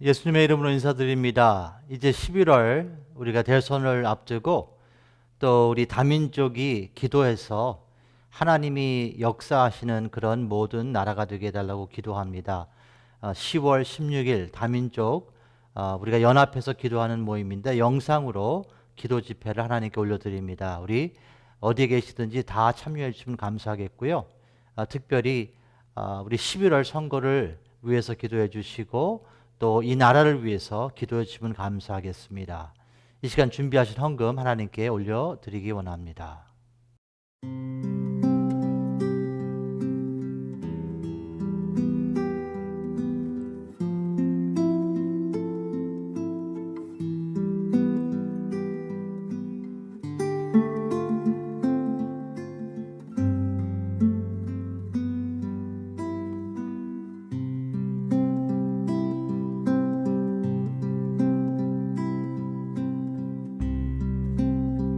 예수님의 이름으로 인사드립니다. 이제 11월 우리가 대선을 앞두고 또 우리 다민족이 기도해서 하나님이 역사하시는 그런 모든 나라가 되게 해달라고 기도합니다. 10월 16일 다민족 우리가 연합해서 기도하는 모임인데 영상으로 기도 집회를 하나님께 올려드립니다. 우리 어디에 계시든지 다 참여해 주시면 감사하겠고요. 특별히 우리 11월 선거를 위해서 기도해 주시고 또 이 나라를 위해서 기도해 주시면 감사하겠습니다. 이 시간 준비하신 헌금 하나님께 올려드리기 원합니다.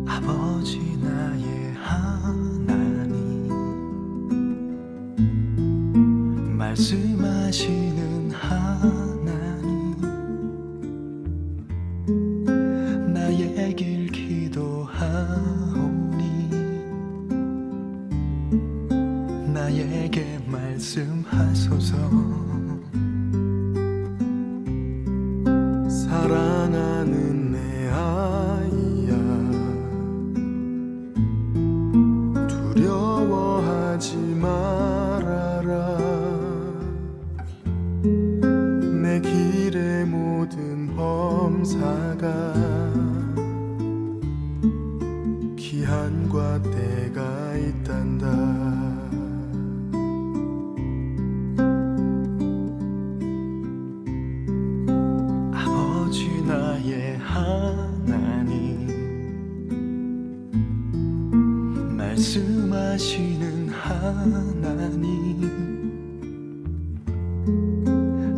아버지 나의 하나님, 말씀하시는 하나님, 나의 길 기도하오니 나에게 말씀하소서. 사랑하는 내 아이야, 두려워하지 말아라. 내 길의 모든 범사가 기한과 때가 있단다. 아버지 나의 하나님, 말씀하시는 하나님,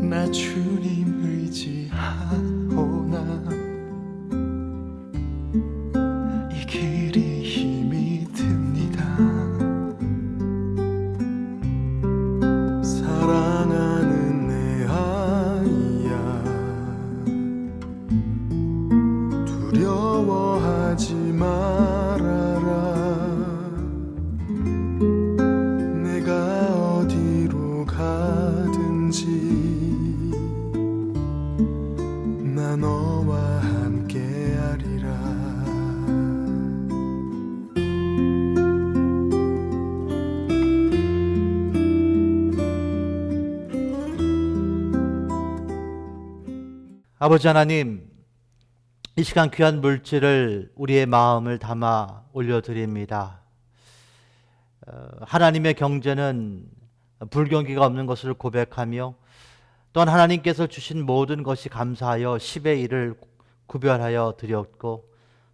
나 주님 의지하오나 이 길이 힘이 듭니다. 사랑하는 내 아이야, 두려워하지 말아라. 내가 어디로 가든지 나 너와 함께하리라. 아버지 하나님, 이 시간 귀한 물질을 우리의 마음을 담아 올려드립니다. 하나님의 경제는 불경기가 없는 것을 고백하며 또한 하나님께서 주신 모든 것이 감사하여 10의 1을 구별하여 드렸고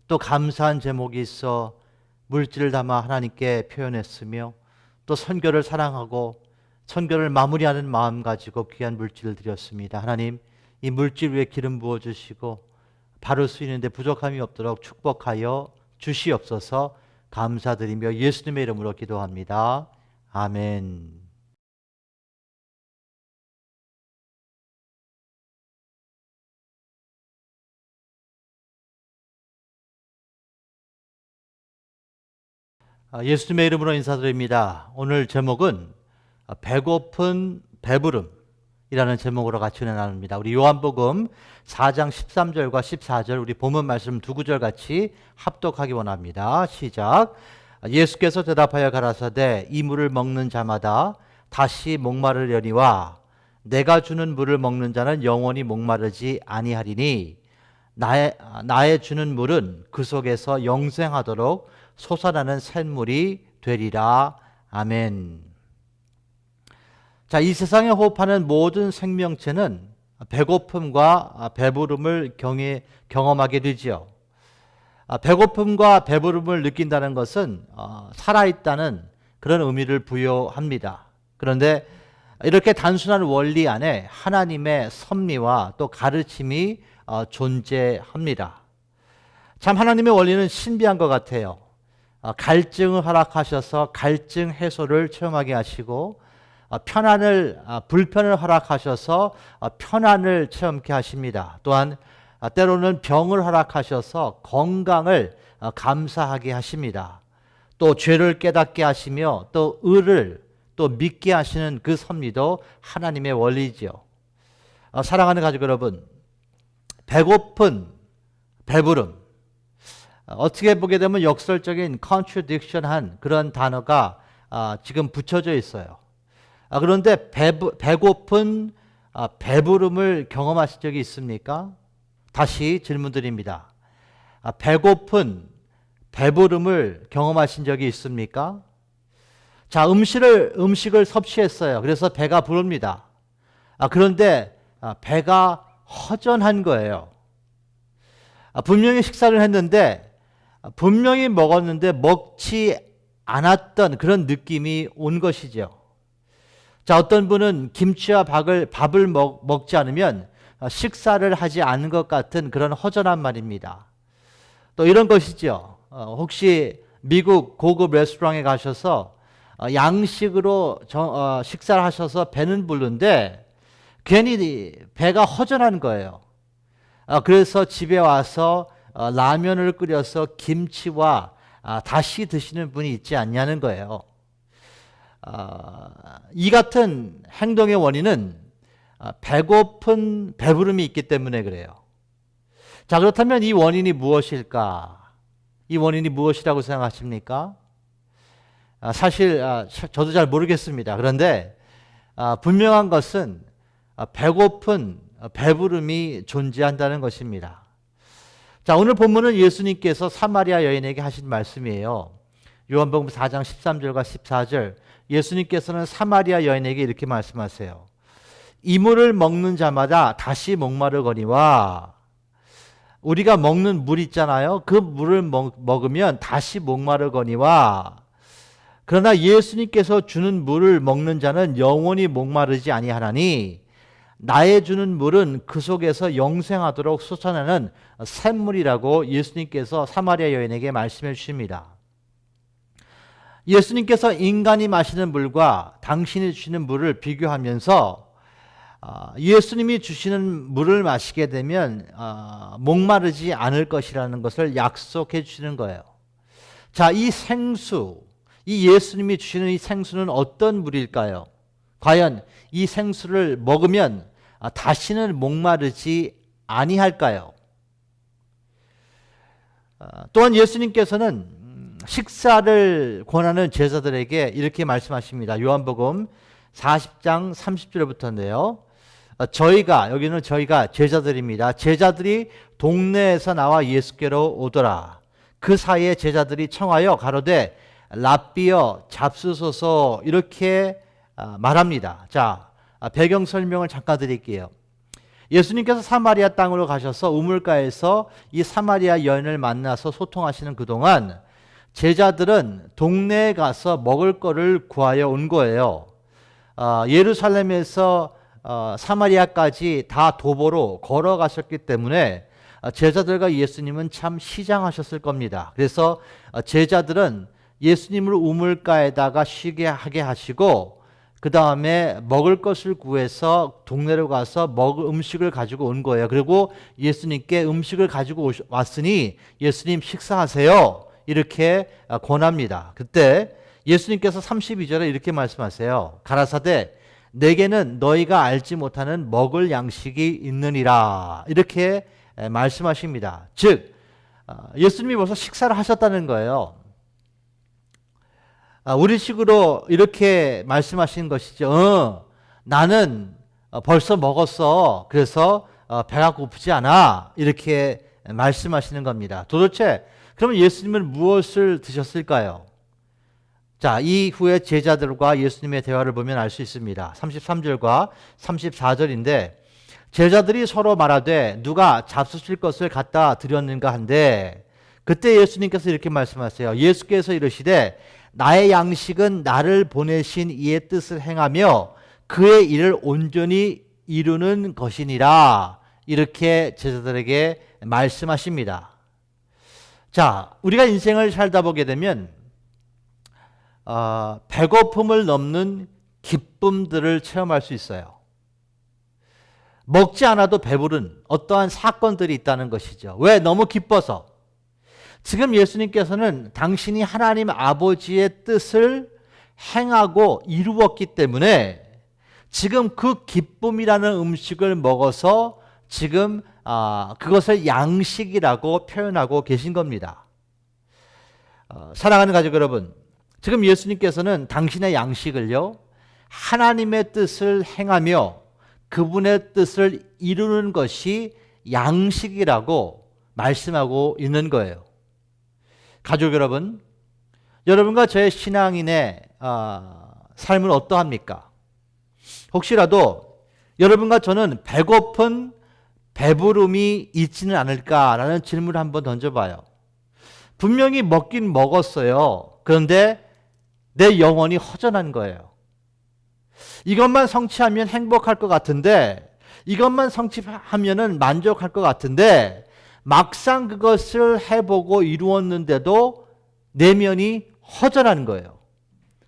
또 감사한 제목이 있어 물질을 담아 하나님께 표현했으며 또 선교를 사랑하고 선교를 마무리하는 마음 가지고 귀한 물질을 드렸습니다. 하나님, 이 물질 위에 기름 부어주시고 바를 수 있는데 부족함이 없도록 축복하여 주시옵소서. 감사드리며 예수님의 이름으로 기도합니다. 아멘. 예수님의 이름으로 인사드립니다. 오늘 제목은 배고픈 배부름이라는 제목으로 같이 은혜 나눕니다. 우리 요한복음 4장 13절과 14절 우리 본문 말씀 두 구절 같이 합독하기 원합니다. 시작. 예수께서 대답하여 가라사대 이 물을 먹는 자마다 다시 목마르려니와 내가 주는 물을 먹는 자는 영원히 목마르지 아니하리니 나의 주는 물은 그 속에서 영생하도록 솟아나는 샘물이 되리라. 아멘. 자, 이 세상에 호흡하는 모든 생명체는 배고픔과 배부름을 경험하게 되지요. 배고픔과 배부름을 느낀다는 것은 살아있다는 그런 의미를 부여합니다. 그런데 이렇게 단순한 원리 안에 하나님의 섭리와 또 가르침이 존재합니다. 참 하나님의 원리는 신비한 것 같아요. 갈증을 허락하셔서 갈증 해소를 체험하게 하시고 불편을 허락하셔서 편안을 체험케 하십니다. 또한 때로는 병을 허락하셔서 건강을 감사하게 하십니다. 또 죄를 깨닫게 하시며 또 의를 또 믿게 하시는 그 섭리도 하나님의 원리지요. 사랑하는 가족 여러분, 배고픈 배부름, 어떻게 보게 되면 역설적인 contradiction한 그런 단어가 지금 붙여져 있어요. 그런데 배고픈 배부름을 경험하신 적이 있습니까? 다시 질문드립니다. 배고픈 배부름을 경험하신 적이 있습니까? 자, 음식을 섭취했어요. 그래서 배가 부릅니다. 그런데 배가 허전한 거예요. 분명히 식사를 했는데 분명히 먹었는데 먹지 않았던 그런 느낌이 온 것이죠. 자, 어떤 분은 김치와 밥을 먹지 않으면 식사를 하지 않은 것 같은 그런 허전한 말입니다. 또 이런 것이죠. 혹시 미국 고급 레스토랑에 가셔서 양식으로 식사를 하셔서 배는 부른데 괜히 배가 허전한 거예요. 그래서 집에 와서 라면을 끓여서 김치와 다시 드시는 분이 있지 않냐는 거예요. 이 같은 행동의 원인은 배고픈 배부름이 있기 때문에 그래요. 자, 그렇다면 이 원인이 무엇일까? 이 원인이 무엇이라고 생각하십니까? 사실 저도 잘 모르겠습니다. 그런데 분명한 것은 배고픈 배부름이 존재한다는 것입니다. 자, 오늘 본문은 예수님께서 사마리아 여인에게 하신 말씀이에요. 요한복음 4장 13절과 14절, 예수님께서는 사마리아 여인에게 이렇게 말씀하세요. 이 물을 먹는 자마다 다시 목마르거니와, 우리가 먹는 물 있잖아요. 그 물을 먹으면 다시 목마르거니와, 그러나 예수님께서 주는 물을 먹는 자는 영원히 목마르지 아니하나니 나의 주는 물은 그 속에서 영생하도록 솟아나는 샘물이라고 예수님께서 사마리아 여인에게 말씀해 주십니다. 예수님께서 인간이 마시는 물과 당신이 주시는 물을 비교하면서 예수님이 주시는 물을 마시게 되면 목마르지 않을 것이라는 것을 약속해 주시는 거예요. 자, 이 생수, 이 예수님이 주시는 이 생수는 어떤 물일까요? 과연 이 생수를 먹으면 다시는 목마르지 아니할까요? 또한 예수님께서는 식사를 권하는 제자들에게 이렇게 말씀하십니다. 요한복음 40장 30절부터인데요. 여기는 저희가 제자들입니다. 제자들이 동네에서 나와 예수께로 오더라. 그 사이에 제자들이 청하여 가로되 랍비여 잡수소서, 이렇게 말합니다. 자, 배경 설명을 잠깐 드릴게요. 예수님께서 사마리아 땅으로 가셔서 우물가에서 이 사마리아 여인을 만나서 소통하시는 그동안 제자들은 동네에 가서 먹을 거를 구하여 온 거예요. 예루살렘에서 사마리아까지 다 도보로 걸어가셨기 때문에 제자들과 예수님은 참 시장하셨을 겁니다. 그래서 제자들은 예수님을 우물가에다가 쉬게 하게 하시고 그 다음에 먹을 것을 구해서 동네로 가서 음식을 가지고 온 거예요. 그리고 예수님께 음식을 가지고 왔으니 예수님 식사하세요, 이렇게 권합니다. 그때 예수님께서 32절에 이렇게 말씀하세요. 가라사대 내게는 너희가 알지 못하는 먹을 양식이 있느니라, 이렇게 말씀하십니다. 즉 예수님이 벌써 식사를 하셨다는 거예요. 우리식으로 이렇게 말씀하시는 것이죠. 나는 벌써 먹었어. 그래서 배가 고프지 않아. 이렇게 말씀하시는 겁니다. 도대체 그러면 예수님은 무엇을 드셨을까요? 자, 이후에 제자들과 예수님의 대화를 보면 알 수 있습니다. 33절과 34절인데 제자들이 서로 말하되 누가 잡수실 것을 갖다 드렸는가 한데, 그때 예수님께서 이렇게 말씀하세요. 예수께서 이르시되 나의 양식은 나를 보내신 이의 뜻을 행하며 그의 일을 온전히 이루는 것이니라, 이렇게 제자들에게 말씀하십니다. 자, 우리가 인생을 살다 보게 되면 배고픔을 넘는 기쁨들을 체험할 수 있어요. 먹지 않아도 배부른 어떠한 사건들이 있다는 것이죠. 왜? 너무 기뻐서. 지금 예수님께서는 당신이 하나님 아버지의 뜻을 행하고 이루었기 때문에 지금 그 기쁨이라는 음식을 먹어서 지금 그것을 양식이라고 표현하고 계신 겁니다. 사랑하는 가족 여러분, 지금 예수님께서는 당신의 양식을요, 하나님의 뜻을 행하며 그분의 뜻을 이루는 것이 양식이라고 말씀하고 있는 거예요. 가족 여러분, 여러분과 저의 신앙인의 삶은 어떠합니까? 혹시라도 여러분과 저는 배고픈 배부름이 있지는 않을까라는 질문을 한번 던져봐요. 분명히 먹긴 먹었어요. 그런데 내 영혼이 허전한 거예요. 이것만 성취하면 행복할 것 같은데, 이것만 성취하면은 만족할 것 같은데, 막상 그것을 해보고 이루었는데도 내면이 허전한 거예요.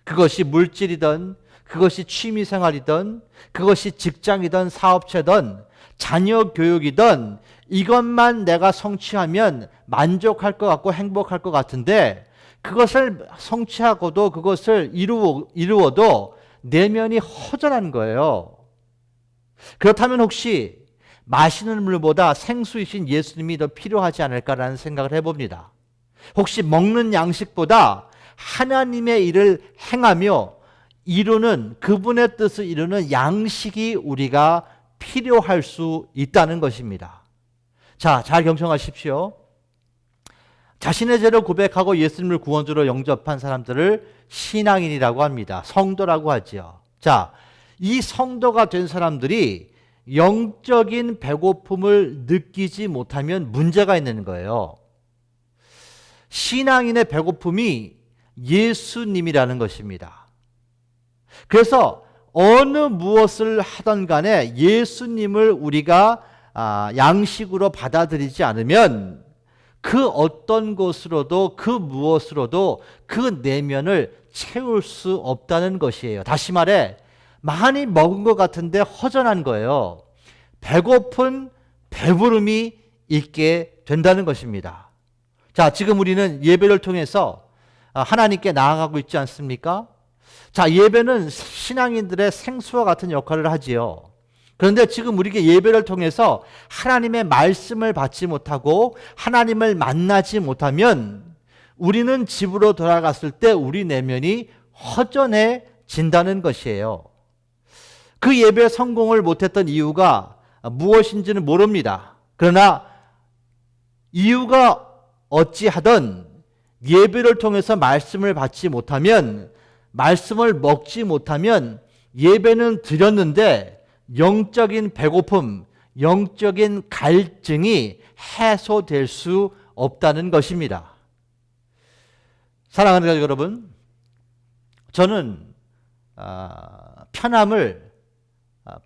그것이 물질이든, 그것이 취미생활이든, 그것이 직장이든 사업체든 자녀 교육이든 이것만 내가 성취하면 만족할 것 같고 행복할 것 같은데, 그것을 성취하고도 그것을 이루어도 내면이 허전한 거예요. 그렇다면 혹시 마시는 물보다 생수이신 예수님이 더 필요하지 않을까라는 생각을 해봅니다. 혹시 먹는 양식보다 하나님의 일을 행하며 이루는, 그분의 뜻을 이루는 양식이 우리가 필요할 수 있다는 것입니다. 자, 잘 경청하십시오. 자신의 죄를 고백하고 예수님을 구원주로 영접한 사람들을 신앙인이라고 합니다. 성도라고 하죠. 자, 이 성도가 된 사람들이 영적인 배고픔을 느끼지 못하면 문제가 있는 거예요. 신앙인의 배고픔이 예수님이라는 것입니다. 그래서 어느 무엇을 하던 간에 예수님을 우리가 양식으로 받아들이지 않으면 그 어떤 것으로도, 그 무엇으로도 그 내면을 채울 수 없다는 것이에요. 다시 말해, 많이 먹은 것 같은데 허전한 거예요. 배고픈 배부름이 있게 된다는 것입니다. 자, 지금 우리는 예배를 통해서 하나님께 나아가고 있지 않습니까? 자, 예배는 신앙인들의 생수와 같은 역할을 하지요. 그런데 지금 우리에게 예배를 통해서 하나님의 말씀을 받지 못하고 하나님을 만나지 못하면 우리는 집으로 돌아갔을 때 우리 내면이 허전해진다는 것이에요. 그 예배 성공을 못했던 이유가 무엇인지는 모릅니다. 그러나 이유가 어찌하든 예배를 통해서 말씀을 받지 못하면, 말씀을 먹지 못하면 예배는 드렸는데 영적인 배고픔, 영적인 갈증이 해소될 수 없다는 것입니다. 사랑하는 가족 여러분, 저는 편함을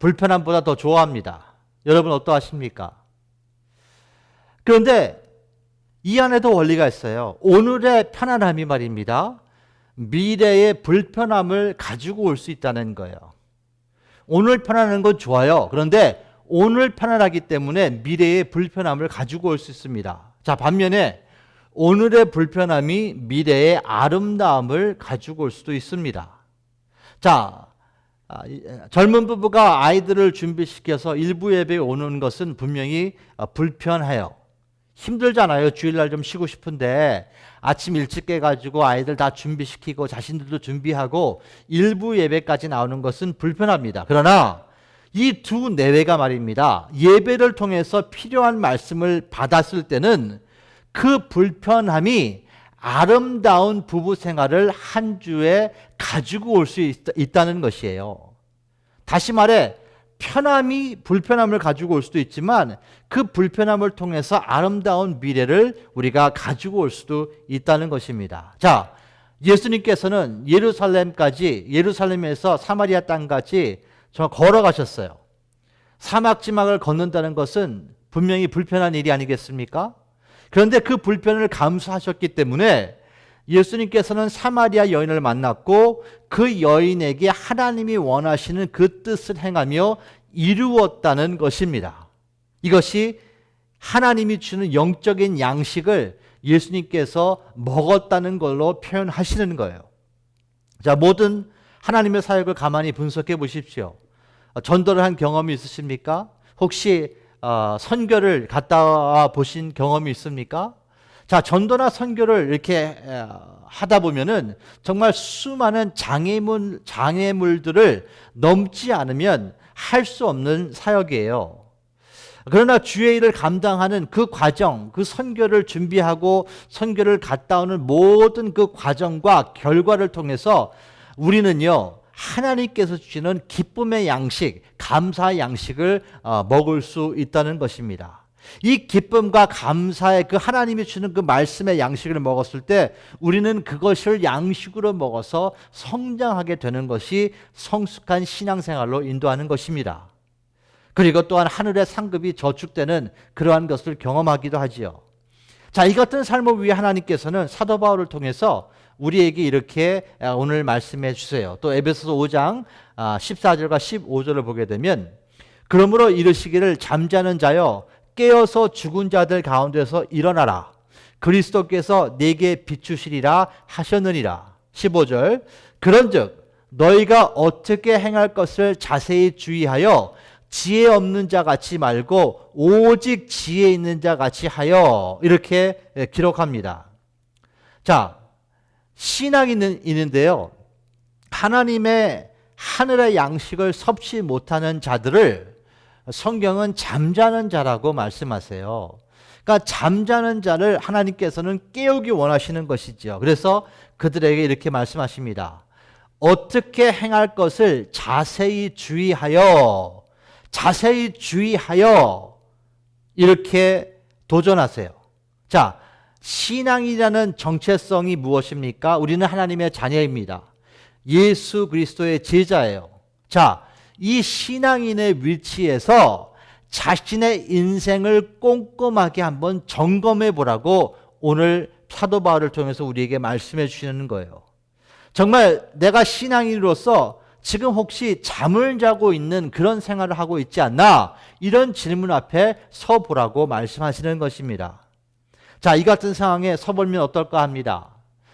불편함보다 더 좋아합니다. 여러분 어떠하십니까? 그런데 이 안에도 원리가 있어요. 오늘의 편안함이 말입니다, 미래의 불편함을 가지고 올 수 있다는 거예요. 오늘 편안한 건 좋아요. 그런데 오늘 편안하기 때문에 미래의 불편함을 가지고 올 수 있습니다. 자, 반면에 오늘의 불편함이 미래의 아름다움을 가지고 올 수도 있습니다. 자, 젊은 부부가 아이들을 준비시켜서 일부 예배에 오는 것은 분명히 불편해요. 힘들잖아요. 주일날 좀 쉬고 싶은데 아침 일찍 깨가지고 아이들 다 준비시키고 자신들도 준비하고 일부 예배까지 나오는 것은 불편합니다. 그러나 이 두 내외가 말입니다, 예배를 통해서 필요한 말씀을 받았을 때는 그 불편함이 아름다운 부부 생활을 한 주에 가지고 올 수 있다는 것이에요. 다시 말해, 편함이 불편함을 가지고 올 수도 있지만 그 불편함을 통해서 아름다운 미래를 우리가 가지고 올 수도 있다는 것입니다. 자, 예수님께서는 예루살렘에서 사마리아 땅까지 걸어가셨어요. 사막지막을 걷는다는 것은 분명히 불편한 일이 아니겠습니까? 그런데 그 불편을 감수하셨기 때문에 예수님께서는 사마리아 여인을 만났고 그 여인에게 하나님이 원하시는 그 뜻을 행하며 이루었다는 것입니다. 이것이 하나님이 주는 영적인 양식을 예수님께서 먹었다는 걸로 표현하시는 거예요. 자, 모든 하나님의 사역을 가만히 분석해 보십시오. 전도를 한 경험이 있으십니까? 혹시 선교를 갔다 와 보신 경험이 있습니까? 자, 전도나 선교를 이렇게 하다 보면은 정말 수많은 장애물들을 넘지 않으면 할 수 없는 사역이에요. 그러나 주의 일을 감당하는 그 과정, 그 선교를 준비하고 선교를 갔다 오는 모든 그 과정과 결과를 통해서 우리는요, 하나님께서 주시는 기쁨의 양식, 감사의 양식을 먹을 수 있다는 것입니다. 이 기쁨과 감사의 그 하나님이 주는 그 말씀의 양식을 먹었을 때 우리는 그것을 양식으로 먹어서 성장하게 되는 것이 성숙한 신앙생활로 인도하는 것입니다. 그리고 또한 하늘의 상급이 저축되는 그러한 것을 경험하기도 하지요. 자, 이 같은 삶을 위해 하나님께서는 사도 바울을 통해서 우리에게 이렇게 오늘 말씀해 주세요. 또 에베소서 5장 14절과 15절을 보게 되면 그러므로 이르시기를 잠자는 자여 깨어서 죽은 자들 가운데서 일어나라. 그리스도께서 내게 비추시리라 하셨느니라. 15절 그런즉 너희가 어떻게 행할 것을 자세히 주의하여 지혜 없는 자 같이 말고 오직 지혜 있는 자 같이 하여 이렇게 기록합니다. 자, 신앙이 있는데요. 하나님의 하늘의 양식을 섭취 못하는 자들을 성경은 잠자는 자라고 말씀하세요. 그러니까 잠자는 자를 하나님께서는 깨우기 원하시는 것이죠. 그래서 그들에게 이렇게 말씀하십니다. 어떻게 행할 것을 자세히 주의하여 이렇게 도전하세요. 자, 신앙이라는 정체성이 무엇입니까? 우리는 하나님의 자녀입니다. 예수 그리스도의 제자예요. 자, 이 신앙인의 위치에서 자신의 인생을 꼼꼼하게 한번 점검해 보라고 오늘 사도 바울을 통해서 우리에게 말씀해 주시는 거예요. 정말 내가 신앙인으로서 지금 혹시 잠을 자고 있는 그런 생활을 하고 있지 않나? 이런 질문 앞에 서 보라고 말씀하시는 것입니다. 자, 이 같은 상황에 서보면 어떨까 합니다.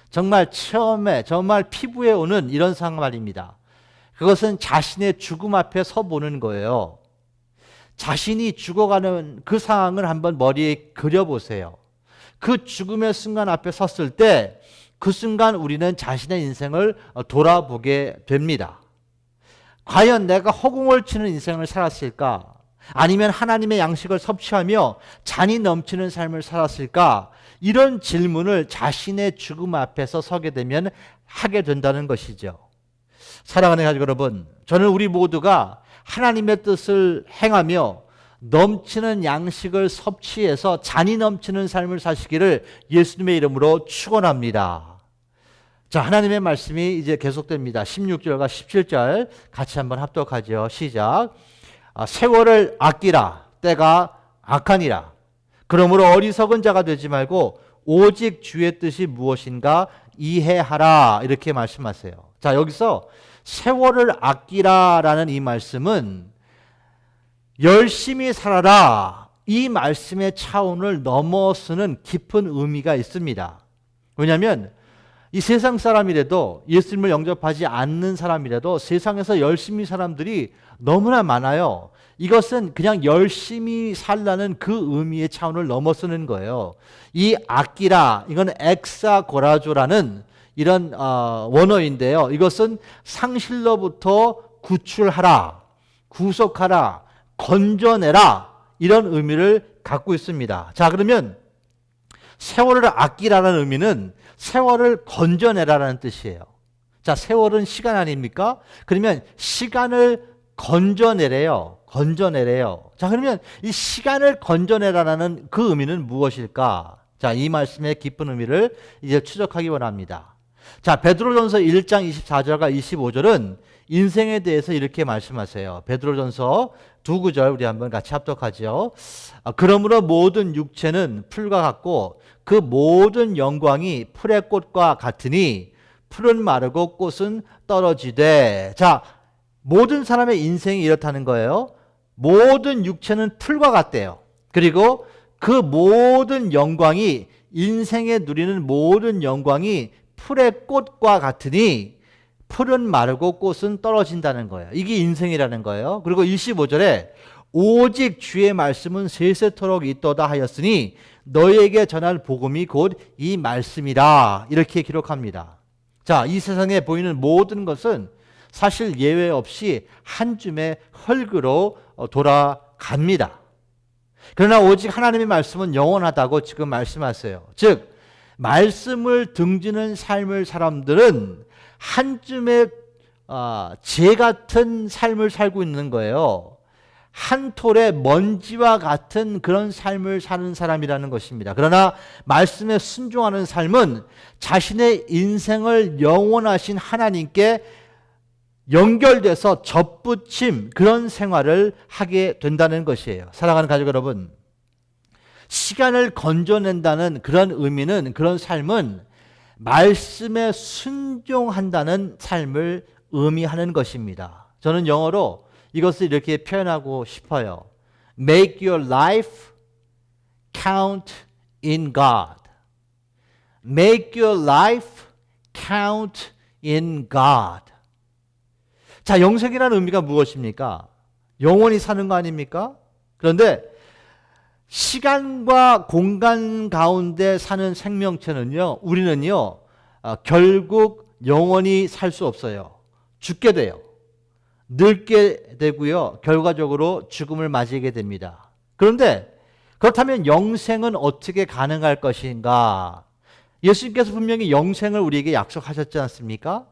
정말 처음에 정말 피부에 오는 이런 상황 말입니다. 그것은 자신의 죽음 앞에 서 보는 거예요. 자신이 죽어가는 그 상황을 한번 머리에 그려보세요. 그 죽음의 순간 앞에 섰을 때 그 순간 우리는 자신의 인생을 돌아보게 됩니다. 과연 내가 허공을 치는 인생을 살았을까? 아니면 하나님의 양식을 섭취하며 잔이 넘치는 삶을 살았을까? 이런 질문을 자신의 죽음 앞에서 서게 되면 하게 된다는 것이죠. 사랑하는 가족 여러분, 저는 우리 모두가 하나님의 뜻을 행하며 넘치는 양식을 섭취해서 잔이 넘치는 삶을 사시기를 예수님의 이름으로 축원합니다. 자, 하나님의 말씀이 이제 계속됩니다. 16절과 17절 같이 한번 합독하죠. 시작. 세월을 아끼라. 때가 악하니라. 그러므로 어리석은 자가 되지 말고 오직 주의 뜻이 무엇인가 이해하라. 이렇게 말씀하세요. 자, 여기서 세월을 아끼라라는 이 말씀은 열심히 살아라. 이 말씀의 차원을 넘어서는 깊은 의미가 있습니다. 왜냐하면 이 세상 사람이라도 예수님을 영접하지 않는 사람이라도 세상에서 열심히 사람들이 너무나 많아요. 이것은 그냥 열심히 살라는 그 의미의 차원을 넘어서는 거예요. 이 아끼라, 이건 엑사고라조라는 이런 원어인데요. 이것은 상실로부터 구출하라, 구속하라, 건져내라 이런 의미를 갖고 있습니다. 자, 그러면 세월을 아끼라는 의미는 세월을 건져내라는 뜻이에요. 자, 세월은 시간 아닙니까? 그러면 시간을 건져내래요. 건져내래요. 자, 그러면 이 시간을 건져내라는 그 의미는 무엇일까? 자, 이 말씀의 깊은 의미를 이제 추적하기 원합니다. 자, 베드로전서 1장 24절과 25절은 인생에 대해서 이렇게 말씀하세요. 베드로전서 2구절 우리 한번 같이 합독하죠. 그러므로 모든 육체는 풀과 같고 그 모든 영광이 풀의 꽃과 같으니 풀은 마르고 꽃은 떨어지되. 자, 모든 사람의 인생이 이렇다는 거예요. 모든 육체는 풀과 같대요. 그리고 그 모든 영광이, 인생에 누리는 모든 영광이 풀의 꽃과 같으니 풀은 마르고 꽃은 떨어진다는 거예요. 이게 인생이라는 거예요. 그리고 25절에 오직 주의 말씀은 세세토록 있도다 하였으니 너희에게 전할 복음이 곧 이 말씀이라. 이렇게 기록합니다. 자, 이 세상에 보이는 모든 것은 사실 예외 없이 한 줌의 흙으로 돌아갑니다. 그러나 오직 하나님의 말씀은 영원하다고 지금 말씀하세요. 즉 말씀을 등지는 삶을 사람들은 한 줌의 재 같은 삶을 살고 있는 거예요. 한 톨의 먼지와 같은 그런 삶을 사는 사람이라는 것입니다. 그러나 말씀에 순종하는 삶은 자신의 인생을 영원하신 하나님께 연결돼서 접붙임, 그런 생활을 하게 된다는 것이에요. 사랑하는 가족 여러분, 시간을 건져낸다는 그런 의미는, 그런 삶은 말씀에 순종한다는 삶을 의미하는 것입니다. 저는 영어로 이것을 이렇게 표현하고 싶어요. Make your life count in God. Make your life count in God. 자, 영생이라는 의미가 무엇입니까? 영원히 사는 거 아닙니까? 그런데 시간과 공간 가운데 사는 생명체는요, 우리는요, 결국 영원히 살 수 없어요. 죽게 돼요. 늙게 되고요, 결과적으로 죽음을 맞이하게 됩니다. 그런데 그렇다면 영생은 어떻게 가능할 것인가? 예수님께서 분명히 영생을 우리에게 약속하셨지 않습니까?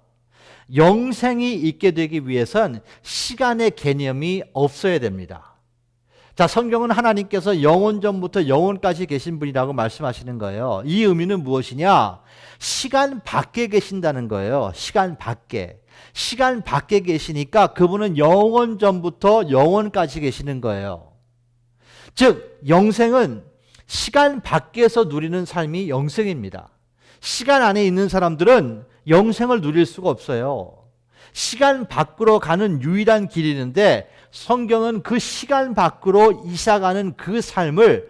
영생이 있게 되기 위해선 시간의 개념이 없어야 됩니다. 자, 성경은 하나님께서 영원 전부터 영원까지 계신 분이라고 말씀하시는 거예요. 이 의미는 무엇이냐? 시간 밖에 계신다는 거예요. 시간 밖에. 시간 밖에 계시니까 그분은 영원 전부터 영원까지 계시는 거예요. 즉, 영생은 시간 밖에서 누리는 삶이 영생입니다. 시간 안에 있는 사람들은 영생을 누릴 수가 없어요. 시간 밖으로 가는 유일한 길이 있는데 성경은 그 시간 밖으로 이사가는 그 삶을,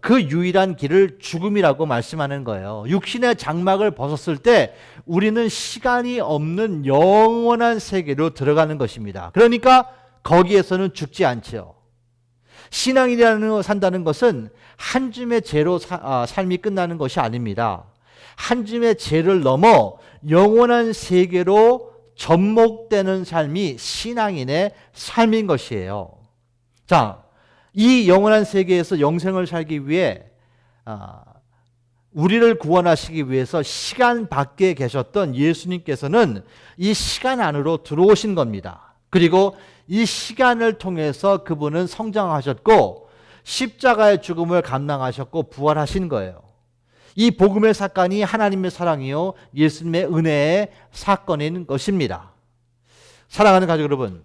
그 유일한 길을 죽음이라고 말씀하는 거예요. 육신의 장막을 벗었을 때 우리는 시간이 없는 영원한 세계로 들어가는 것입니다. 그러니까 거기에서는 죽지 않죠. 신앙이라는 산다는 것은 한 줌의 죄로 삶이 끝나는 것이 아닙니다. 한 줌의 죄를 넘어 영원한 세계로 접목되는 삶이 신앙인의 삶인 것이에요. 자, 이 영원한 세계에서 영생을 살기 위해 우리를 구원하시기 위해서 시간 밖에 계셨던 예수님께서는 이 시간 안으로 들어오신 겁니다. 그리고 이 시간을 통해서 그분은 성장하셨고 십자가의 죽음을 감당하셨고 부활하신 거예요. 이 복음의 사건이 하나님의 사랑이요 예수님의 은혜의 사건인 것입니다. 사랑하는 가족 여러분,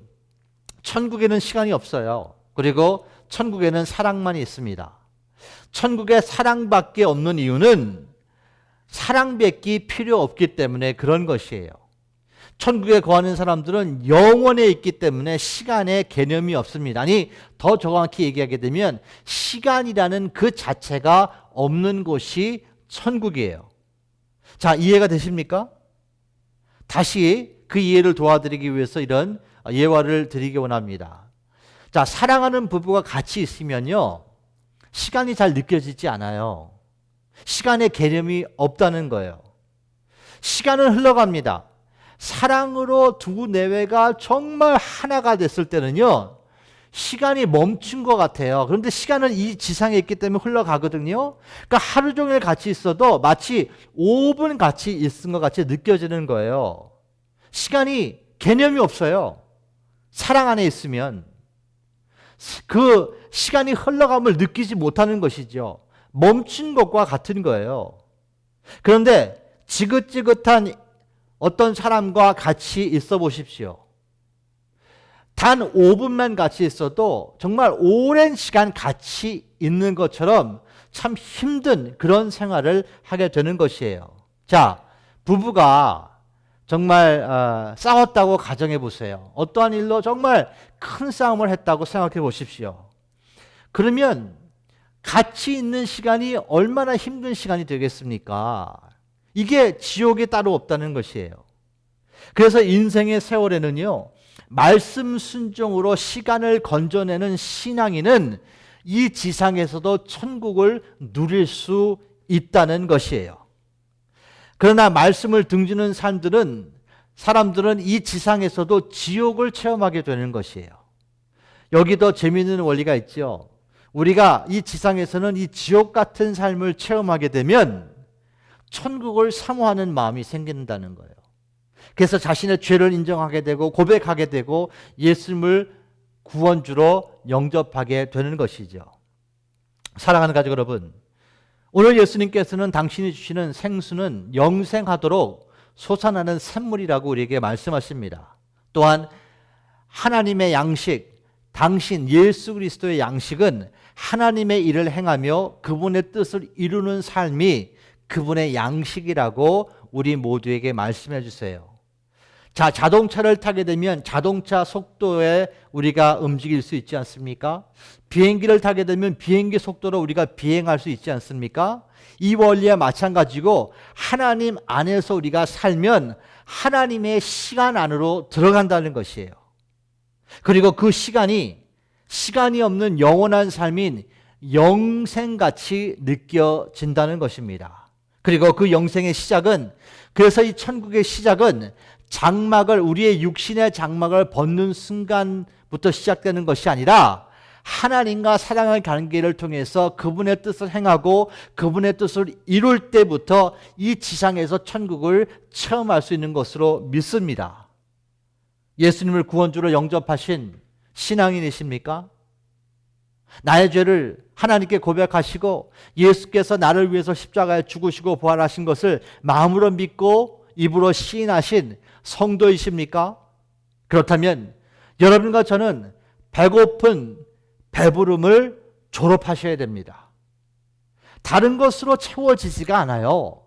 천국에는 시간이 없어요. 그리고 천국에는 사랑만 있습니다. 천국에 사랑밖에 없는 이유는 사랑밖에 필요 없기 때문에 그런 것이에요. 천국에 거하는 사람들은 영원에 있기 때문에 시간의 개념이 없습니다. 아니, 더 정확히 얘기하게 되면 시간이라는 그 자체가 없는 곳이 천국이에요. 자, 이해가 되십니까? 다시 그 이해를 도와드리기 위해서 이런 예화를 드리기 원합니다. 자, 사랑하는 부부가 같이 있으면요, 시간이 잘 느껴지지 않아요. 시간의 개념이 없다는 거예요. 시간은 흘러갑니다. 사랑으로 두 내외가 정말 하나가 됐을 때는요, 시간이 멈춘 것 같아요. 그런데 시간은 이 지상에 있기 때문에 흘러가거든요. 그러니까 하루 종일 같이 있어도 마치 5분 같이 있은 것 같이 느껴지는 거예요. 시간이 개념이 없어요. 사랑 안에 있으면 그 시간이 흘러감을 느끼지 못하는 것이죠. 멈춘 것과 같은 거예요. 그런데 지긋지긋한 어떤 사람과 같이 있어 보십시오. 단 5분만 같이 있어도 정말 오랜 시간 같이 있는 것처럼 참 힘든 그런 생활을 하게 되는 것이에요. 자, 부부가 정말 싸웠다고 가정해 보세요. 어떠한 일로 정말 큰 싸움을 했다고 생각해 보십시오. 그러면 같이 있는 시간이 얼마나 힘든 시간이 되겠습니까? 이게 지옥이 따로 없다는 것이에요. 그래서 인생의 세월에는요, 말씀 순종으로 시간을 건져내는 신앙인은 이 지상에서도 천국을 누릴 수 있다는 것이에요. 그러나 말씀을 등지는 사람들은 이 지상에서도 지옥을 체험하게 되는 것이에요. 여기도 재미있는 원리가 있죠. 우리가 이 지상에서는 이 지옥 같은 삶을 체험하게 되면 천국을 사모하는 마음이 생긴다는 거예요. 그래서 자신의 죄를 인정하게 되고 고백하게 되고 예수님을 구원주로 영접하게 되는 것이죠. 사랑하는 가족 여러분, 오늘 예수님께서는 당신이 주시는 생수는 영생하도록 솟아나는 샘물이라고 우리에게 말씀하십니다. 또한 하나님의 양식, 당신 예수 그리스도의 양식은 하나님의 일을 행하며 그분의 뜻을 이루는 삶이 그분의 양식이라고 우리 모두에게 말씀해 주세요. 자, 자동차를 타게 되면 자동차 속도에 우리가 움직일 수 있지 않습니까? 비행기를 타게 되면 비행기 속도로 우리가 비행할 수 있지 않습니까? 이 원리와 마찬가지고 하나님 안에서 우리가 살면 하나님의 시간 안으로 들어간다는 것이에요. 그리고 그 시간이 없는 영원한 삶인 영생같이 느껴진다는 것입니다. 그리고 그 영생의 시작은, 그래서 이 천국의 시작은 우리의 육신의 장막을 벗는 순간부터 시작되는 것이 아니라 하나님과 사랑의 관계를 통해서 그분의 뜻을 행하고 그분의 뜻을 이룰 때부터 이 지상에서 천국을 체험할 수 있는 것으로 믿습니다. 예수님을 구원주로 영접하신 신앙인이십니까? 나의 죄를 하나님께 고백하시고 예수께서 나를 위해서 십자가에 죽으시고 부활하신 것을 마음으로 믿고 입으로 시인하신 성도이십니까? 그렇다면 여러분과 저는 배고픈 배부름을 졸업하셔야 됩니다. 다른 것으로 채워지지가 않아요.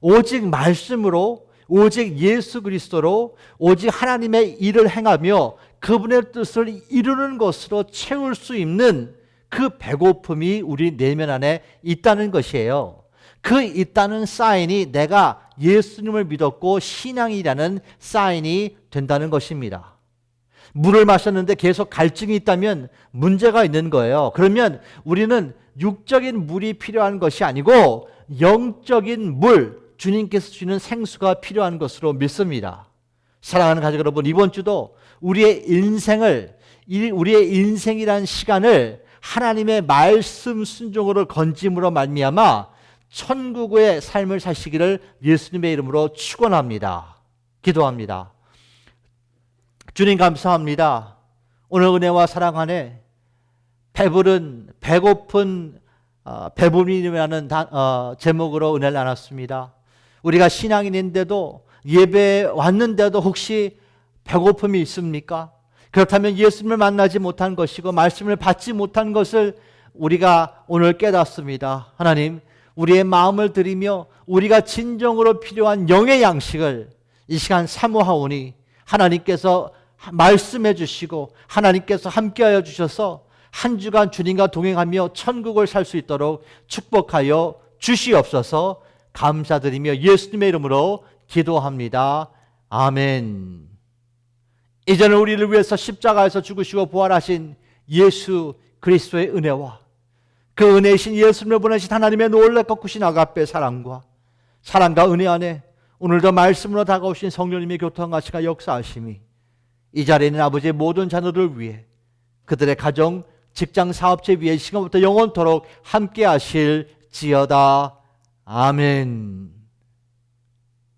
오직 말씀으로, 오직 예수 그리스도로, 오직 하나님의 일을 행하며 그분의 뜻을 이루는 것으로 채울 수 있는 그 배고픔이 우리 내면 안에 있다는 것이에요. 그 있다는 사인이 내가 예수님을 믿었고 신앙이라는 사인이 된다는 것입니다. 물을 마셨는데 계속 갈증이 있다면 문제가 있는 거예요. 그러면 우리는 육적인 물이 필요한 것이 아니고 영적인 물, 주님께서 주시는 생수가 필요한 것으로 믿습니다. 사랑하는 가족 여러분, 이번 주도 우리의 인생이란 시간을 하나님의 말씀 순종으로 건짐으로 말미암아 천국의 삶을 사시기를 예수님의 이름으로 축원합니다. 기도합니다. 주님 감사합니다. 오늘 은혜와 사랑 안에 배고픈 배부름이라는 제목으로 은혜를 나눴습니다. 우리가 신앙인인데도 예배에 왔는데도 혹시 배고픔이 있습니까? 그렇다면 예수님을 만나지 못한 것이고 말씀을 받지 못한 것을 우리가 오늘 깨닫습니다. 하나님, 우리의 마음을 드리며 우리가 진정으로 필요한 영의 양식을 이 시간 사모하오니 하나님께서 말씀해 주시고 하나님께서 함께하여 주셔서 한 주간 주님과 동행하며 천국을 살 수 있도록 축복하여 주시옵소서. 감사드리며 예수님의 이름으로 기도합니다. 아멘. 이제는 우리를 위해서 십자가에서 죽으시고 부활하신 예수 그리스도의 은혜와 그 은혜이신 예수님을 보내신 하나님의 놀랍고 크신 아가페 사랑과 은혜 안에 오늘도 말씀으로 다가오신 성령님의 교통하시가 역사하심이 이 자리에 있는 아버지의 모든 자녀들 위해 그들의 가정, 직장, 사업체 위에 시간부터 영원토록 함께 하실지어다. 아멘.